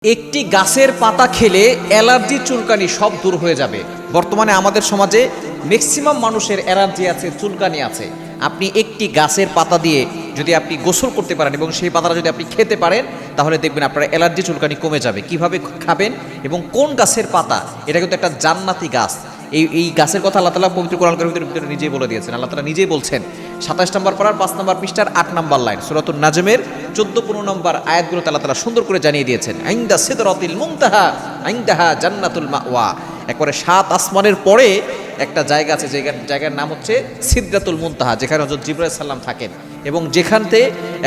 একটি গাছের পাতা খেলে অ্যালার্জি চুলকানি সব দূর হয়ে যাবে। বর্তমানে আমাদের সমাজে ম্যাক্সিমাম মানুষের অ্যালার্জি আছে, চুলকানি আছে। আপনি একটি গাছের পাতা দিয়ে যদি আপনি গোসল করতে পারেন এবং সেই পাতাটা যদি আপনি খেতে পারেন, তাহলে দেখবেন আপনার অ্যালার্জি চুলকানি কমে যাবে। কিভাবে খাবেন এবং কোন গাছের পাতা, এটা কিন্তু একটা জান্নাতি গাছ। এই গাছের কথা আল্লাহ তাআলা পবিত্র কোরআন কারীমের ভিতরে নিজেই বলে দিয়েছেন। আল্লাহ তাআলা নিজেই বলছেন ২৭ নম্বর পারার ৫ নম্বর পৃষ্ঠার ৮ নম্বর লাইন, সূরাতুন নাজমের ১৪-১৫ নম্বর আয়াতগুলোতে আল্লাহ তাআলা সুন্দর করে জানিয়ে দিয়েছেন, ইনদা সিদরাতিল মুনতাহা ইনদাহা জান্নাতুল মাওয়া। একবারে ৭ আসমানের পরে একটা জায়গা আছে, জায়গার নাম হচ্ছে সিদরাতুল মুনতাহা, যেখানে হযরত জিবরাইল আলাইহিস সালাম থাকেন এবং যেখানতে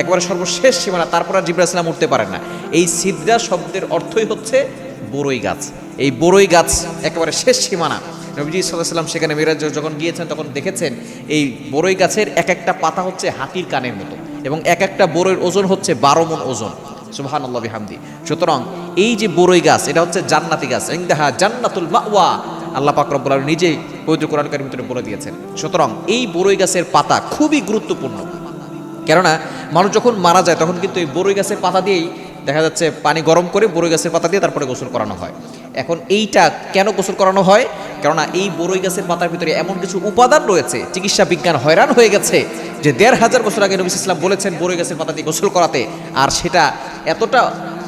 একবারে সর্বশেষ সীমানা, তারপর আর জিবরাইল আলাইহিস সালাম উঠতে পারেন না। এই সিদরা শব্দের অর্থই হচ্ছে বড়ই গাছ। এই বড়ই গাছ একেবারে শেষ সীমানা। নবীজি সাল্লাল্লাহু আলাইহি ওয়াসাল্লাম সেখানে মিরাজ যখন গিয়েছেন তখন দেখেছেন এই বড়ই গাছের এক একটা পাতা হচ্ছে হাতির কানের মতো এবং এক একটা বড়ইয়ের ওজন হচ্ছে ১২ মণ ওজন। সুবহানাল্লাহ বিহামদি। সুতরাং এই যে বড়ই গাছ, এটা হচ্ছে জান্নাতি গাছ। ইনদাহা জান্নাতুল মাওয়া, আল্লাহ পাক রব্বুল আলামিন নিজেই পবিত্র কোরআন কারীমের ভিতরে বলে দিয়েছেন। সুতরাং এই বড়ই গাছের পাতা খুবই গুরুত্বপূর্ণ। কেননা মানুষ যখন মারা যায় তখন কিন্তু এই বড়ই গাছের পাতা দিয়েই দেখা যাচ্ছে পানি গরম করে বড়ই গাছের পাতা দিয়ে তারপরে গোসল করানো হয়। এখন এইটা কেন গোসল করানো হয়? কেননা এই বড়ই গাছের পাতার ভিতরে এমন কিছু উপাদান রয়েছে, চিকিৎসা বিজ্ঞান হয়রান হয়ে গেছে যে ১৫০০ বছর আগে নবী ইসলাম বলেছেন বড়ই গাছের পাতা দিয়ে গোসল করাতে, আর সেটা এতটা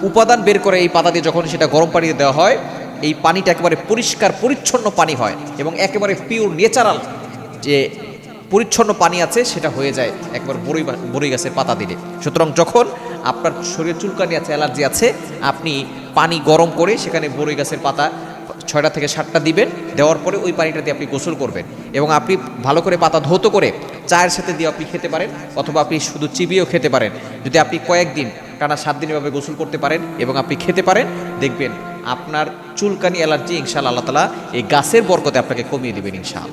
উপাদান বের করে এই পাতা দিয়ে যখন সেটা গরম পানিতে দেওয়া হয়, এই পানিটা একেবারে পরিষ্কার পরিচ্ছন্ন পানি হয় এবং একেবারে পিওর ন্যাচারাল যে পরিচ্ছন্ন পানি আছে সেটা হয়ে যায় একবার বড়ই গাছের পাতা দিলে। সুতরাং যখন আপনার শরীরে চুলকানি আছে, অ্যালার্জি আছে, আপনি পানি গরম করে সেখানে বড়ই গাছের পাতা ৬টা থেকে ৭টা দিবেন, দেওয়ার পরে ওই পানিটা দিয়ে আপনি গোসল করবেন এবং আপনি ভালো করে পাতা ধৌত করে চায়ের সাথে দিয়ে আপনি খেতে পারেন, অথবা আপনি শুধু চিবিয়েও খেতে পারেন। যদি আপনি কয়েকদিন টানা ৭ দিন এভাবে গোসল করতে পারেন এবং আপনি খেতে পারেন, দেখবেন আপনার চুলকানি অ্যালার্জি ইনশাআল্লাহ আল্লাহ তাআলা এই গাছের বরকতে আপনাকে কমিয়ে দেবেন ইনশাআল্লাহ।